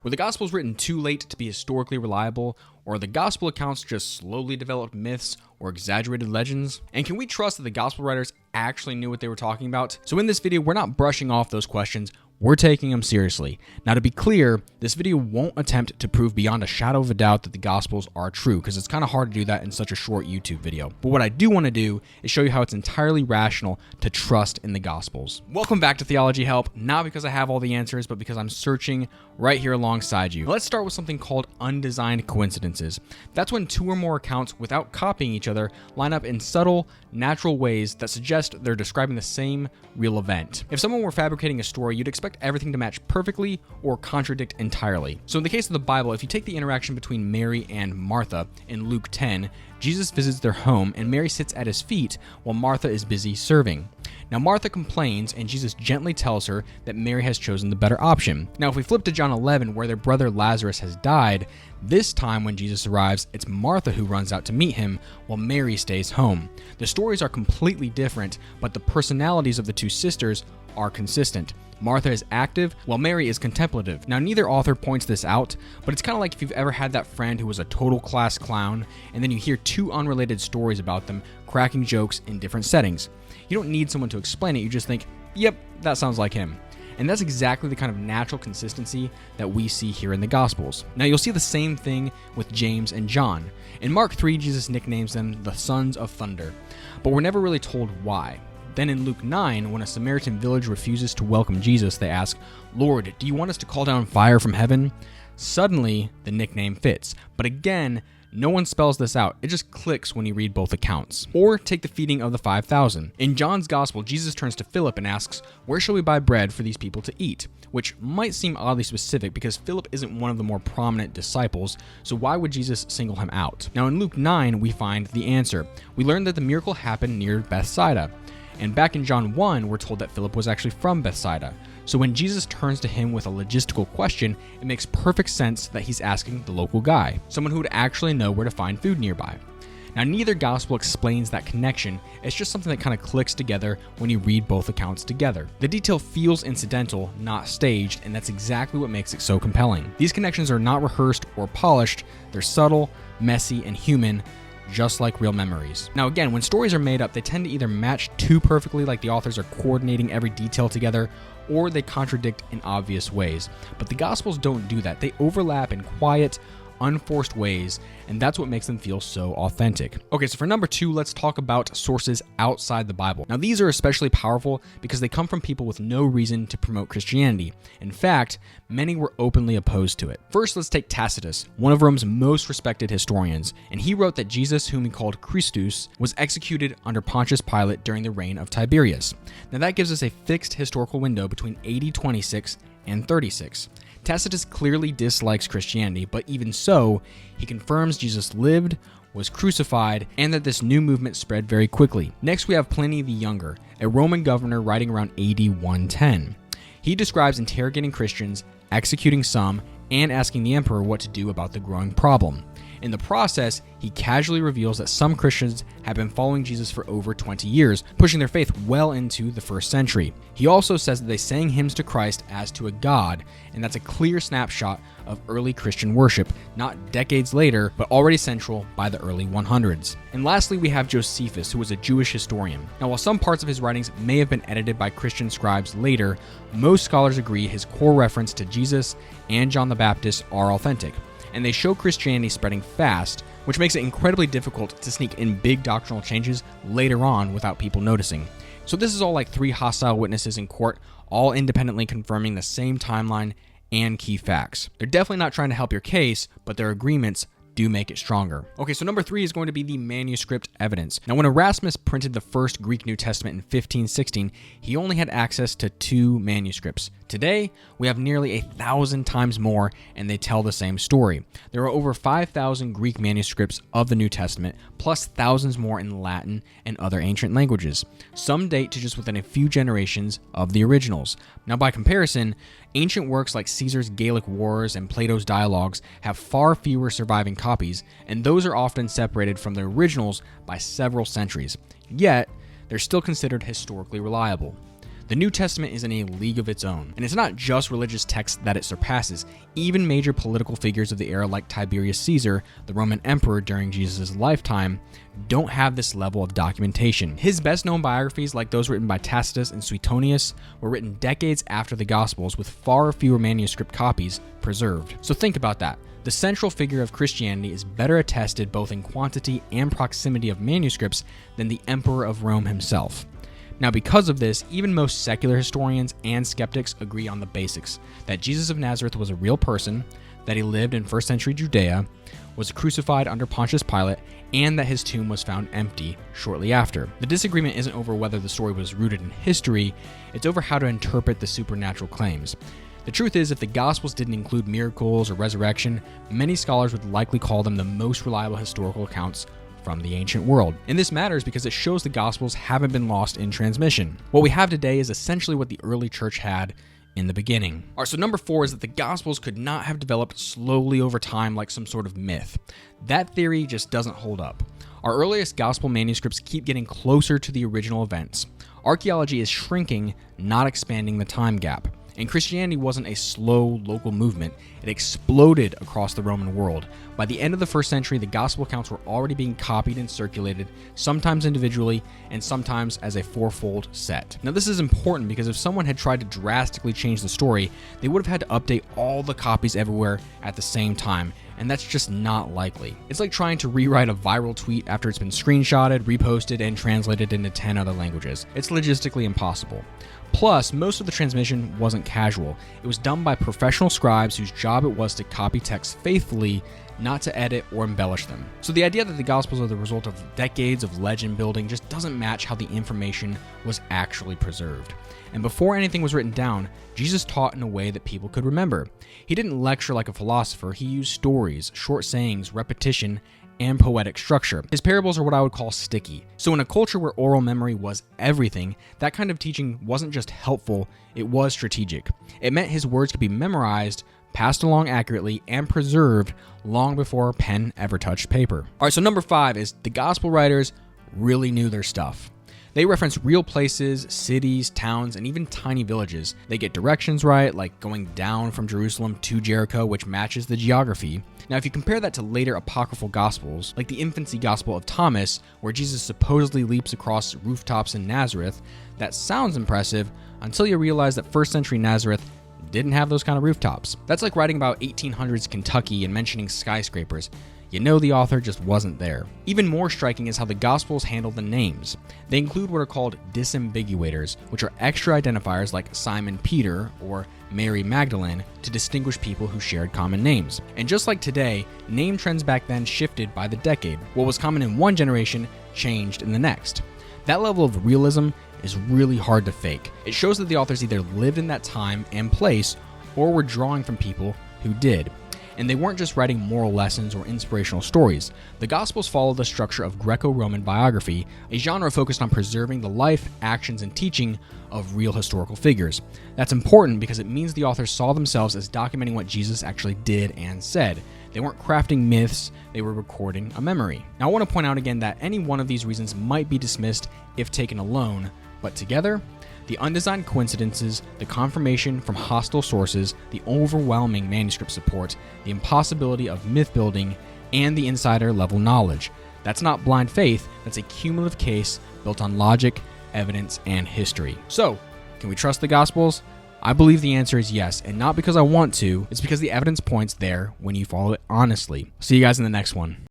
Were the Gospels written too late to be historically reliable, or are the Gospel accounts just slowly developed myths or exaggerated legends? And can we trust that the Gospel writers actually knew what they were talking about? So in this video, we're not brushing off those questions, we're taking them seriously. Now to be clear, this video won't attempt to prove beyond a shadow of a doubt that the Gospels are true, because it's kind of hard to do that in such a short YouTube video. But what I do want to do is show you how it's entirely rational to trust in the Gospels. Welcome back to Theology Help, not because I have all the answers, but because I'm searching right here alongside you. Let's start with something called undesigned coincidences. That's when two or more accounts, without copying each other, line up in subtle, natural ways that suggest they're describing the same real event. If someone were fabricating a story, you'd expect everything to match perfectly or contradict entirely. So in the case of the Bible, if you take the interaction between Mary and Martha in Luke 10, Jesus visits their home and Mary sits at his feet while Martha is busy serving. Now Martha complains and Jesus gently tells her that Mary has chosen the better option. Now if we flip to John 11 where their brother Lazarus has died, this time when Jesus arrives, it's Martha who runs out to meet him while Mary stays home. The stories are completely different, but the personalities of the two sisters are consistent. Martha is active, while Mary is contemplative. Now, neither author points this out, but it's kind of like if you've ever had that friend who was a total class clown, and then you hear two unrelated stories about them cracking jokes in different settings. You don't need someone to explain it, you just think, yep, that sounds like him. And that's exactly the kind of natural consistency that we see here in the Gospels. Now, you'll see the same thing with James and John. In Mark 3, Jesus nicknames them the sons of thunder, but we're never really told why. Then in Luke 9, when a Samaritan village refuses to welcome Jesus, they ask, "Lord, do you want us to call down fire from heaven?" Suddenly, the nickname fits. But again, no one spells this out. It just clicks when you read both accounts. Or take the feeding of the 5,000. In John's Gospel, Jesus turns to Philip and asks, "Where shall we buy bread for these people to eat?" Which might seem oddly specific because Philip isn't one of the more prominent disciples, so why would Jesus single him out? Now in Luke 9, we find the answer. We learn that the miracle happened near Bethsaida. And back in John 1, we're told that Philip was actually from Bethsaida. So when Jesus turns to him with a logistical question, it makes perfect sense that he's asking the local guy, someone who would actually know where to find food nearby. Now, neither gospel explains that connection, it's just something that kind of clicks together when you read both accounts together. The detail feels incidental, not staged, and that's exactly what makes it so compelling. These connections are not rehearsed or polished, they're subtle, messy, and human, just like real memories. Now again, when stories are made up, they tend to either match too perfectly, like the authors are coordinating every detail together, or they contradict in obvious ways. But the Gospels don't do that. They overlap in quiet, unforced ways, and that's what makes them feel so authentic. Okay, so for number 2, let's talk about sources outside the Bible. Now these are especially powerful because they come from people with no reason to promote Christianity. In fact, many were openly opposed to it. First, let's take Tacitus, one of Rome's most respected historians, and he wrote that Jesus, whom he called Christus, was executed under Pontius Pilate during the reign of Tiberius. Now that gives us a fixed historical window between AD 26 and 36. Tacitus clearly dislikes Christianity, but even so, he confirms Jesus lived, was crucified, and that this new movement spread very quickly. Next, we have Pliny the Younger, a Roman governor writing around AD 110. He describes interrogating Christians, executing some, and asking the emperor what to do about the growing problem. In the process, he casually reveals that some Christians have been following Jesus for over 20 years, pushing their faith well into the 1st century. He also says that they sang hymns to Christ as to a god, and that's a clear snapshot of early Christian worship, not decades later, but already central by the early 100s. And lastly, we have Josephus, who was a Jewish historian. Now, while some parts of his writings may have been edited by Christian scribes later, most scholars agree his core reference to Jesus and John the Baptist are authentic. And they show Christianity spreading fast, which makes it incredibly difficult to sneak in big doctrinal changes later on without people noticing. So this is all like 3 hostile witnesses in court, all independently confirming the same timeline and key facts. They're definitely not trying to help your case, but their agreements do make it stronger. Okay, so number 3 is going to be the manuscript evidence. Now, when Erasmus printed the first Greek New Testament in 1516, he only had access to 2 manuscripts. Today, we have nearly 1,000 times more, and they tell the same story. There are over 5,000 Greek manuscripts of the New Testament, plus thousands more in Latin and other ancient languages. Some date to just within a few generations of the originals. Now, by comparison, ancient works like Caesar's Gallic Wars and Plato's Dialogues have far fewer surviving copies, and those are often separated from the originals by several centuries. Yet, they're still considered historically reliable. The New Testament is in a league of its own, and it's not just religious texts that it surpasses. Even major political figures of the era like Tiberius Caesar, the Roman emperor during Jesus' lifetime, don't have this level of documentation. His best-known biographies, like those written by Tacitus and Suetonius, were written decades after the Gospels with far fewer manuscript copies preserved. So think about that. The central figure of Christianity is better attested both in quantity and proximity of manuscripts than the emperor of Rome himself. Now, because of this, even most secular historians and skeptics agree on the basics, that Jesus of Nazareth was a real person, that he lived in first century Judea, was crucified under Pontius Pilate, and that his tomb was found empty shortly after. The disagreement isn't over whether the story was rooted in history, it's over how to interpret the supernatural claims. The truth is, if the Gospels didn't include miracles or resurrection, many scholars would likely call them the most reliable historical accounts from the ancient world. And this matters because it shows the Gospels haven't been lost in transmission. What we have today is essentially what the early church had in the beginning. Alright, so number 4 is that the Gospels could not have developed slowly over time like some sort of myth. That theory just doesn't hold up. Our earliest Gospel manuscripts keep getting closer to the original events. Archaeology is shrinking, not expanding the time gap. And Christianity wasn't a slow local movement, it exploded across the Roman world. By the end of the first century, the gospel accounts were already being copied and circulated, sometimes individually and sometimes as a fourfold set. Now this is important because if someone had tried to drastically change the story, they would have had to update all the copies everywhere at the same time, and that's just not likely. It's like trying to rewrite a viral tweet after it's been screenshotted, reposted, and translated into 10 other languages. It's logistically impossible. Plus, most of the transmission wasn't casual. It was done by professional scribes whose job it was to copy texts faithfully, not to edit or embellish them. So the idea that the Gospels are the result of decades of legend building just doesn't match how the information was actually preserved. And before anything was written down, Jesus taught in a way that people could remember. He didn't lecture like a philosopher, he used stories, short sayings, repetition, and poetic structure. His parables are what I would call sticky. So in a culture where oral memory was everything, that kind of teaching wasn't just helpful, it was strategic. It meant his words could be memorized, passed along accurately, and preserved long before pen ever touched paper. Alright, so number 5 is the gospel writers really knew their stuff. They reference real places, cities, towns, and even tiny villages. They get directions right, like going down from Jerusalem to Jericho, which matches the geography. Now, if you compare that to later apocryphal gospels, like the infancy gospel of Thomas, where Jesus supposedly leaps across rooftops in Nazareth, that sounds impressive until you realize that first century Nazareth didn't have those kind of rooftops. That's like writing about 1800s Kentucky and mentioning skyscrapers. You know the author just wasn't there. Even more striking is how the Gospels handle the names. They include what are called disambiguators, which are extra identifiers like Simon Peter or Mary Magdalene to distinguish people who shared common names. And just like today, name trends back then shifted by the decade. What was common in one generation changed in the next. That level of realism is really hard to fake. It shows that the authors either lived in that time and place or were drawing from people who did. And they weren't just writing moral lessons or inspirational stories. The Gospels follow the structure of Greco-Roman biography, a genre focused on preserving the life, actions, and teaching of real historical figures. That's important because it means the authors saw themselves as documenting what Jesus actually did and said. They weren't crafting myths, they were recording a memory. Now I want to point out again that any one of these reasons might be dismissed if taken alone, but together, the undesigned coincidences, the confirmation from hostile sources, the overwhelming manuscript support, the impossibility of myth building, and the insider level knowledge. That's not blind faith, that's a cumulative case built on logic, evidence, and history. So, can we trust the Gospels? I believe the answer is yes, and not because I want to, it's because the evidence points there when you follow it honestly. See you guys in the next one.